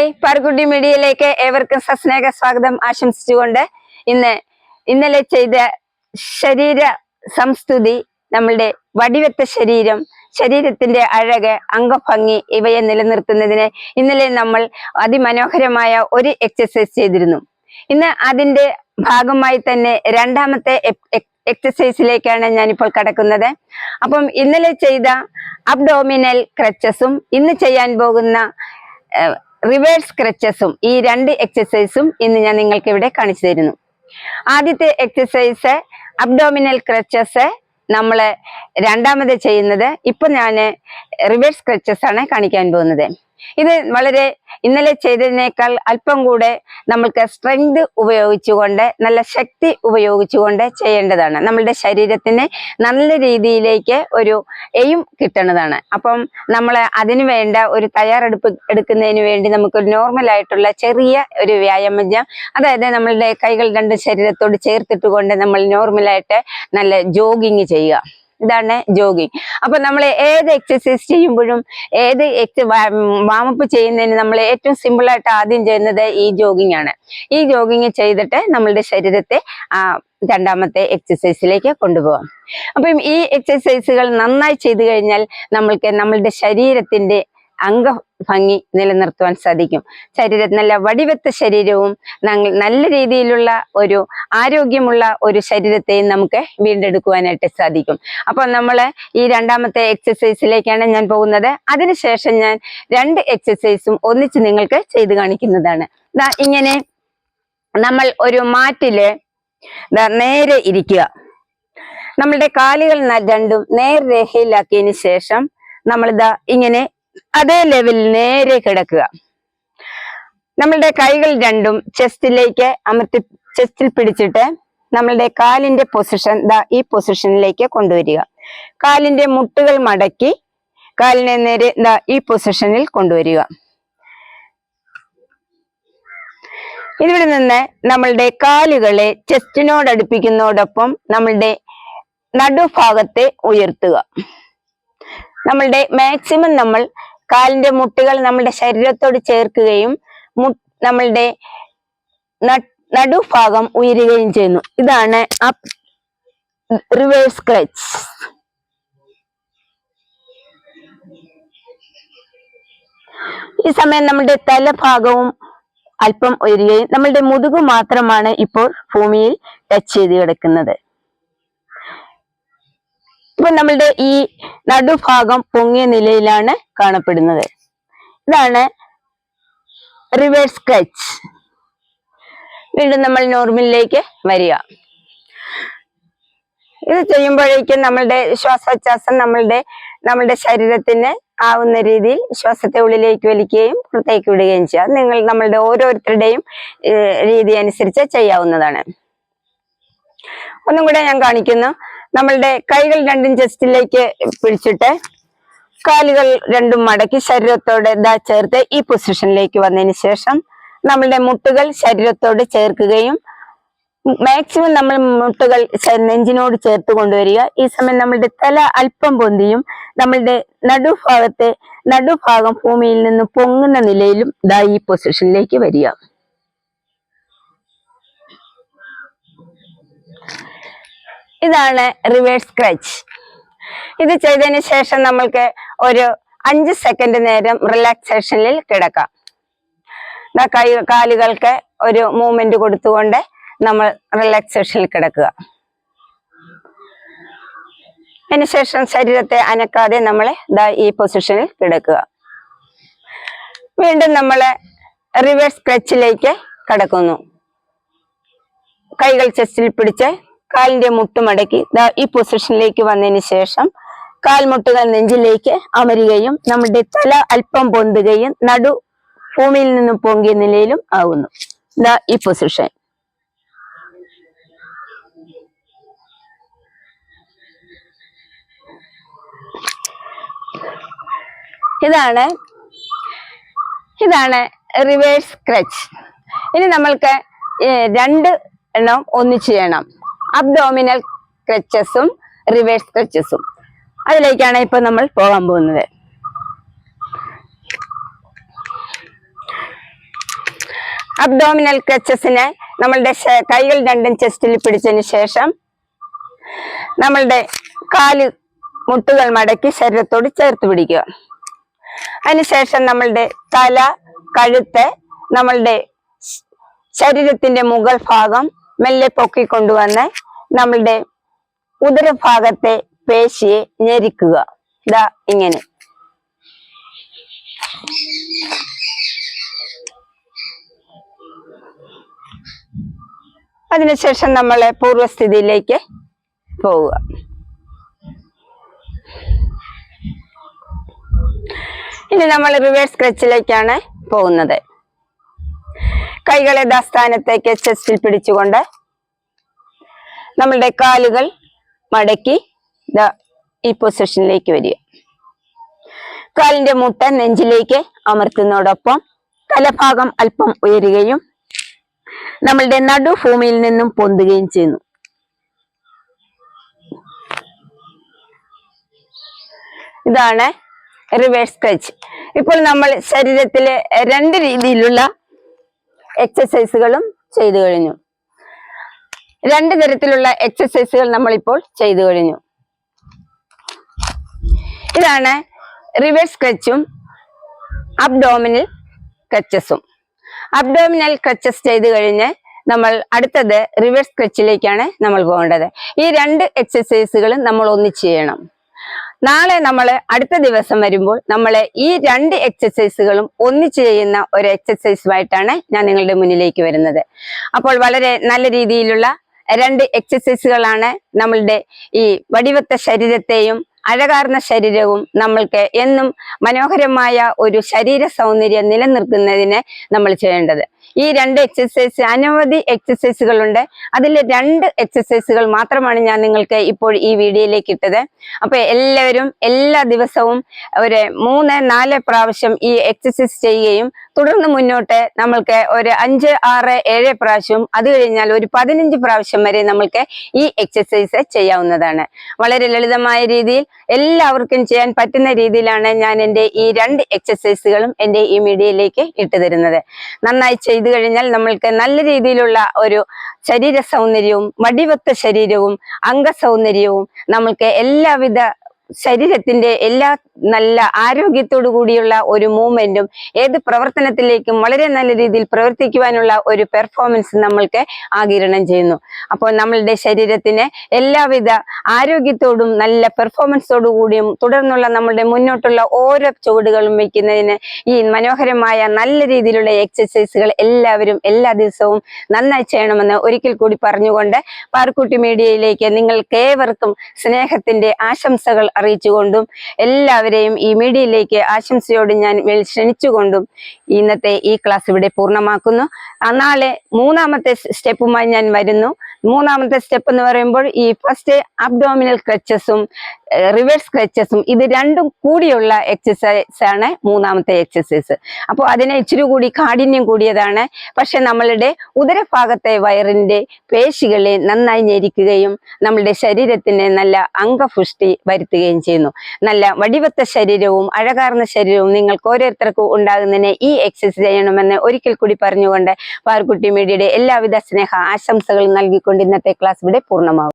Hi, Parukutty മീഡിയയിലേക്ക് ഏവർക്കും സസ്നേഹ സ്വാഗതം ആശംസിച്ചുകൊണ്ട് ഇന്നലെ ചെയ്ത ശരീര സംസ്തുതി, നമ്മളുടെ വടിവെത്ത ശരീരത്തിന്റെ അഴക്, അംഗഭംഗി ഇവയെ നിലനിർത്തുന്നതിന് ഇന്നലെ നമ്മൾ അതിമനോഹരമായ ഒരു എക്സസൈസ് ചെയ്തിരുന്നു. ഇന്ന് അതിന്റെ ഭാഗമായി തന്നെ രണ്ടാമത്തെ എക്സസൈസിലേക്കാണ് ഞാനിപ്പോൾ കടക്കുന്നത്. അപ്പം ഇന്നലെ ചെയ്ത അബ്ഡോമിനൽ ക്രച്ചസും ഇന്ന് ചെയ്യാൻ പോകുന്ന റിവേഴ്സ് ക്രച്ചസും, ഈ രണ്ട് എക്സസൈസും ഇന്ന് ഞാൻ നിങ്ങൾക്ക് ഇവിടെ കാണിച്ചു തരുന്നു. ആദ്യത്തെ എക്സസൈസ് അബ്ഡോമിനൽ ക്രച്ചസ് നമ്മള് രണ്ടാമത് ചെയ്യുന്നത്. ഇപ്പൊ ഞാൻ റിവേഴ്സ് ക്രച്ചസ് ആണ് കാണിക്കാൻ പോകുന്നത്. ഇത് വളരെ ഇന്നലെ ചെയ്തതിനേക്കാൾ അല്പം കൂടെ നമ്മൾക്ക് സ്ട്രെങ്ത് ഉപയോഗിച്ചുകൊണ്ട്, നല്ല ശക്തി ഉപയോഗിച്ചുകൊണ്ട് ചെയ്യേണ്ടതാണ്. നമ്മളുടെ ശരീരത്തിന് നല്ല രീതിയിലേക്ക് ഒരു എയിം കിട്ടുന്നതാണ്. അപ്പം നമ്മൾ അതിനു വേണ്ട ഒരു തയ്യാറെടുപ്പ് എടുക്കുന്നതിന് വേണ്ടി നമുക്ക് നോർമൽ ആയിട്ടുള്ള ചെറിയ ഒരു വ്യായാമം, അതായത് നമ്മളുടെ കൈകൾ രണ്ട് ശരീരത്തോട് ചേർത്തിട്ടുകൊണ്ട് നമ്മൾ നോർമലായിട്ട് നല്ല ജോഗിങ് ചെയ്യുക. ഇതാണ് ജോഗിങ്. അപ്പൊ നമ്മൾ ഏത് എക്സസൈസ് ചെയ്യുമ്പോഴും, ഏത് വാമപ്പ് ചെയ്യുന്നതിന് നമ്മൾ ഏറ്റവും സിമ്പിൾ ആയിട്ട് ആദ്യം ചെയ്യുന്നത് ഈ ജോഗിങ് ആണ്. ഈ ജോഗിങ് ചെയ്തിട്ട് നമ്മളുടെ ശരീരത്തെ രണ്ടാമത്തെ എക്സസൈസിലേക്ക് കൊണ്ടുപോകാം. അപ്പം ഈ എക്സസൈസുകൾ നന്നായി ചെയ്തു കഴിഞ്ഞാൽ നമ്മൾക്ക് നമ്മളുടെ ശരീരത്തിന്റെ അംഗഭംഗി നിലനിർത്തുവാൻ സാധിക്കും. നല്ല വടിവെത്ത ശരീരവും നല്ല രീതിയിലുള്ള ഒരു ആരോഗ്യമുള്ള ഒരു ശരീരത്തെയും നമുക്ക് വീണ്ടെടുക്കുവാനായിട്ട് സാധിക്കും. അപ്പൊ നമ്മൾ ഈ രണ്ടാമത്തെ എക്സസൈസിലേക്കാണ് ഞാൻ പോകുന്നത്. അതിനുശേഷം ഞാൻ രണ്ട് എക്സസൈസും ഒന്നിച്ച് നിങ്ങൾക്ക് ചെയ്ത് കാണിക്കുന്നതാണ്. ഇങ്ങനെ നമ്മൾ ഒരു മാറ്റില് നേരെ ഇരിക്കുക. നമ്മളുടെ കാലുകൾ രണ്ടും നേർരേഖയിലാക്കിയതിന് ശേഷം നമ്മളിതാ ഇങ്ങനെ അതേ ലെവലിൽ നേരെ കിടക്കുക. നമ്മളുടെ കൈകൾ രണ്ടും ചെസ്റ്റിലേക്ക് ചെസ്റ്റിൽ പിടിച്ചിട്ട് നമ്മളുടെ കാലിന്റെ പൊസിഷൻ ഈ പൊസിഷനിലേക്ക് കൊണ്ടുവരിക. കാലിന്റെ മുട്ടുകൾ മടക്കി കാലിനെ നേരെ ഈ പൊസിഷനിൽ കൊണ്ടുവരിക. ഇവിടെ നിന്ന് നമ്മളുടെ കാലുകളെ ചെസ്റ്റിനോട് അടുപ്പിക്കുന്നതോടൊപ്പം നമ്മളുടെ നടുഭാഗത്തെ ഉയർത്തുക. നമ്മളുടെ മാക്സിമം നമ്മൾ കാലിന്റെ മുട്ടുകൾ നമ്മളുടെ ശരീരത്തോട് ചേർക്കുകയും നമ്മളുടെ നടുഭാഗം ഉയരുകയും ചെയ്യുന്നു. ഇതാണ് റിവേഴ്സ് ക്രച്ച്. ഈ സമയം നമ്മളുടെ തലഭാഗവും അല്പം ഉയരുകയും നമ്മളുടെ മുതുകു മാത്രമാണ് ഇപ്പോൾ ഭൂമിയിൽ ടച്ച് ചെയ്ത് കിടക്കുന്നത്. ഇപ്പൊ നമ്മളുടെ ഈ നടുഭാഗം പൊങ്ങിയ നിലയിലാണ് കാണപ്പെടുന്നത്. ഇതാണ് റിവേഴ്സ് ക്രച്ച്. വീണ്ടും നമ്മൾ നോർമലിലേക്ക് വരിക. ഇത് ചെയ്യുമ്പോഴേക്കും നമ്മളുടെ ശ്വാസോച്ഛ്വാസം നമ്മളുടെ ശരീരത്തിന് ആവുന്ന രീതിയിൽ ശ്വാസത്തെ ഉള്ളിലേക്ക് വലിക്കുകയും പുറത്തേക്ക് വിടുകയും ചെയ്യുക. നമ്മളുടെ ഓരോരുത്തരുടെയും രീതി അനുസരിച്ച് ചെയ്യാവുന്നതാണ്. ഒന്നും കൂടെ ഞാൻ കാണിക്കുന്നു. നമ്മളുടെ കൈകൾ രണ്ടും ചെസ്റ്റിലേക്ക് പിടിച്ചിട്ട് കാലുകൾ രണ്ടും മടക്കി ശരീരത്തോട് ചേർത്ത് ഈ പൊസിഷനിലേക്ക് വന്നതിന് ശേഷം നമ്മളുടെ മുട്ടുകൾ ശരീരത്തോട് ചേർക്കുകയും മാക്സിമം നമ്മൾ മുട്ടുകൾ നെഞ്ചിനോട് ചേർത്ത് കൊണ്ടുവരിക. ഈ സമയം നമ്മളുടെ തല അല്പം പൊന്തിയും നമ്മളുടെ നടുഭാഗം ഭൂമിയിൽ നിന്ന് പൊങ്ങുന്ന നിലയിലും ഈ പൊസിഷനിലേക്ക് വരിക. ഇതാണ് റിവേഴ്സ് ക്രച്ച്. ഇത് ചെയ്തതിന് ശേഷം നമ്മൾക്ക് ഒരു 5 സെക്കൻഡ് നേരം റിലാക്സേഷനിൽ കിടക്കാം. കാലുകൾക്ക് ഒരു മൂവ്മെന്റ് കൊടുത്തുകൊണ്ട് നമ്മൾ റിലാക്സേഷനിൽ കിടക്കുക. അതിനുശേഷം ശരീരത്തെ അനക്കാതെ നമ്മൾ ഈ പൊസിഷനിൽ കിടക്കുക. വീണ്ടും നമ്മൾ റിവേഴ്സ് ക്രച്ചിലേക്ക് കടക്കുന്നു. കൈകൾ ചെസ്റ്റിൽ പിടിച്ച് കാലിന്റെ മുട്ടുമടക്കി ഈ പൊസിഷനിലേക്ക് വന്നതിന് ശേഷം കാൽമുട്ടുകൾ നെഞ്ചിലേക്ക് അമരുകയും നമ്മുടെ തല അല്പം പൊന്തുകയും നടു ഭൂമിയിൽ നിന്നും പൊങ്ങിയ നിലയിലും ആവുന്നു. ഈ പൊസിഷൻ. ഇതാണ് റിവേഴ്സ് ക്രച്ച്. ഇനി നമ്മൾക്ക് രണ്ട് എണ്ണം ഒന്നിച്ച് ചെയ്യണം. അബ്ഡോമിനൽ ക്രച്ചസും റിവേഴ്സ് ക്രച്ചസും. അതിലേക്കാണ് ഇപ്പൊ നമ്മൾ പോകാൻ പോകുന്നത്. അബ്ഡോമിനൽ ക്രച്ചസിനെ നമ്മളുടെ കൈകൾ രണ്ടും ചെസ്റ്റിൽ പിടിച്ചതിന് ശേഷം നമ്മളുടെ കാല് മുട്ടുകൾ മടക്കി ശരീരത്തോട് ചേർത്ത് പിടിക്കുക. അതിനുശേഷം നമ്മളുടെ തല, കഴുത്ത്, നമ്മളുടെ ശരീരത്തിന്റെ മുകൾ ഭാഗം മെല്ലെ പൊക്കിക്കൊണ്ടുവന്ന് നമ്മളുടെ ഉദരഭാഗത്തെ പേശിയെ ഞെരിക്കുക. ഇതാ ഇങ്ങനെ. അതിനുശേഷം നമ്മളെ പൂർവ്വസ്ഥിതിയിലേക്ക് പോവുക. ഇനി നമ്മൾ റിവേഴ്സ് സ്ട്രെച്ചിലേക്കാണ് പോകുന്നത്. കൈകളെ സ്ഥാനത്തേക്ക് ചെസ്റ്റിൽ പിടിച്ചുകൊണ്ട് നമ്മളുടെ കാലുകൾ മടക്കി ഈ പൊസിഷനിലേക്ക് വരിക. കാലിന്റെ മുട്ട നെഞ്ചിലേക്ക് അമർത്തുന്നതോടൊപ്പം തലഭാഗം അല്പം ഉയരുകയും നമ്മളുടെ നടുഭൂമിയിൽ നിന്നും പൊന്തുകയും ചെയ്യുന്നു. ഇതാണ് റിവേഴ്സ് സ്ട്രെച്ച്. ഇപ്പോൾ നമ്മൾ ശരീരത്തിലെ 2 രീതിയിലുള്ള എക്സസൈസുകളും ചെയ്തു കഴിഞ്ഞു. 2 തരത്തിലുള്ള എക്സസൈസുകൾ നമ്മളിപ്പോൾ ചെയ്തു കഴിഞ്ഞു. ഇതാണ് റിവേഴ്സ് സ്ട്രെച്ചും അബ്ഡോമിനൽ ക്രച്ചസും. അബ്ഡോമിനൽ ക്രച്ചസ് ചെയ്തു കഴിഞ്ഞ് നമ്മൾ അടുത്തത് റിവേഴ്സ് സ്ട്രെച്ചിലേക്കാണ് നമ്മൾ പോകേണ്ടത്. ഈ 2 എക്സസൈസുകളും നമ്മൾ ഒന്നിച്ച് ചെയ്യണം. നാളെ നമ്മൾ അടുത്ത ദിവസം വരുമ്പോൾ നമ്മൾ ഈ 2 എക്സസൈസുകളും ഒന്നിച്ച് ചെയ്യുന്ന ഒരു എക്സസൈസുമായിട്ടാണ് ഞാൻ നിങ്ങളുടെ മുന്നിലേക്ക് വരുന്നത്. അപ്പോൾ വളരെ നല്ല രീതിയിലുള്ള 2 എക്സസൈസുകളാണ് നമ്മളുടെ ഈ വടിവത്ത ശരീരത്തെയും അഴകാർന്ന ശരീരവും നമ്മൾക്ക് എന്നും മനോഹരമായ ഒരു ശരീര സൗന്ദര്യം നിലനിർത്തുന്നതിന് നമ്മൾ ചെയ്യേണ്ടത്. ഈ 2 എക്സസൈസ്, അനവധി എക്സസൈസുകളുണ്ട്. അതിൽ 2 എക്സസൈസുകൾ മാത്രമാണ് ഞാൻ നിങ്ങൾക്ക് ഇപ്പോൾ ഈ വീഡിയോയിലേക്ക് ഇട്ടത്. അപ്പൊ എല്ലാവരും എല്ലാ ദിവസവും ഒരു 3-4 പ്രാവശ്യം ഈ എക്സസൈസ് ചെയ്യുകയും തുടർന്ന് മുന്നോട്ട് നമ്മൾക്ക് ഒരു 5, 6, 7 പ്രാവശ്യം, അത് കഴിഞ്ഞാൽ ഒരു 15 പ്രാവശ്യം വരെ നമ്മൾക്ക് ഈ എക്സസൈസ് ചെയ്യാവുന്നതാണ്. വളരെ ലളിതമായ രീതിയിൽ എല്ലാവർക്കും ചെയ്യാൻ പറ്റുന്ന രീതിയിലാണ് ഞാൻ എൻ്റെ ഈ 2 എക്സസൈസുകളും എൻ്റെ ഈ വീഡിയോയിലേക്ക് ഇട്ടു തരുന്നത്. നന്നായി ചെയ്തു കഴിഞ്ഞാൽ നമ്മൾക്ക് നല്ല രീതിയിലുള്ള ഒരു ശരീര സൗന്ദര്യവും വടിവത്ത ശരീരവും അംഗസൗന്ദര്യവും നമ്മൾക്ക് എല്ലാവിധ ശരീരത്തിന്റെ എല്ലാ നല്ല ആരോഗ്യത്തോടു കൂടിയുള്ള ഒരു മൂവ്മെന്റും ഏത് പ്രവർത്തനത്തിലേക്കും വളരെ നല്ല രീതിയിൽ പ്രവർത്തിക്കുവാനുള്ള ഒരു പെർഫോമൻസ് നമ്മൾക്ക് ആഗിരണം ചെയ്യുന്നു. അപ്പോൾ നമ്മളുടെ ശരീരത്തിന് എല്ലാവിധ ആരോഗ്യത്തോടും നല്ല പെർഫോമൻസോടു കൂടിയും തുടർന്നുള്ള നമ്മളുടെ മുന്നോട്ടുള്ള ഓരോ ചുവടുകളും വയ്ക്കുന്നതിന് ഈ മനോഹരമായ നല്ല രീതിയിലുള്ള എക്സസൈസുകൾ എല്ലാവരും എല്ലാ ദിവസവും നന്നായി ചെയ്യണമെന്ന് ഒരിക്കൽ കൂടി പറഞ്ഞുകൊണ്ട് പാറുക്കുട്ടി മീഡിയയിലേക്ക് നിങ്ങൾക്ക് ഏവർക്കും സ്നേഹത്തിന്റെ ആശംസകൾ അറിയിച്ചുകൊണ്ടും എല്ലാവരെയും ഈ മീഡിയയിലേക്ക് ആശംസയോട് ഞാൻ ക്ഷണിച്ചുകൊണ്ടും ഇന്നത്തെ ഈ ക്ലാസ് ഇവിടെ പൂർണ്ണമാക്കുന്നു. നാളെ 3ാമത്തെ സ്റ്റെപ്പുമായി ഞാൻ വരുന്നു. 3ാമത്തെ സ്റ്റെപ്പ് എന്ന് പറയുമ്പോൾ ഈ ഫസ്റ്റ് അബ്ഡോമിനൽ ക്രച്ചസും റിവേഴ്സ് ക്രച്ചസും ഇത് 2ഉം കൂടിയുള്ള എക്സസൈസ് ആണ് 3ാമത്തെ എക്സസൈസ്. അപ്പോൾ അതിനെ ഇച്ചിരി കൂടി കാഠിന്യം കൂടിയതാണ്. പക്ഷെ നമ്മളുടെ ഉദരഭാഗത്തെ വയറിന്റെ പേശികളെ നന്നായി ഞെരിക്കുകയും നമ്മളുടെ ശരീരത്തിന് നല്ല അംഗപുഷ്ടി വരുത്തുകയും ചെയ്യുന്നു. നല്ല വടിവത്ത ശരീരവും അഴകാർന്ന ശരീരവും നിങ്ങൾക്ക് ഓരോരുത്തർക്കും ഉണ്ടാകുന്നതിന് ഈ എക്സസൈസ് ചെയ്യണമെന്ന് ഒരിക്കൽ കൂടി പറഞ്ഞുകൊണ്ട് പാറുക്കുട്ടി മീഡിയയുടെ എല്ലാവിധ സ്നേഹ ആശംസകളും നൽകിക്കൊണ്ട് ഇന്നത്തെ ക്ലാസ് ഇവിടെ പൂർണ്ണമാകും.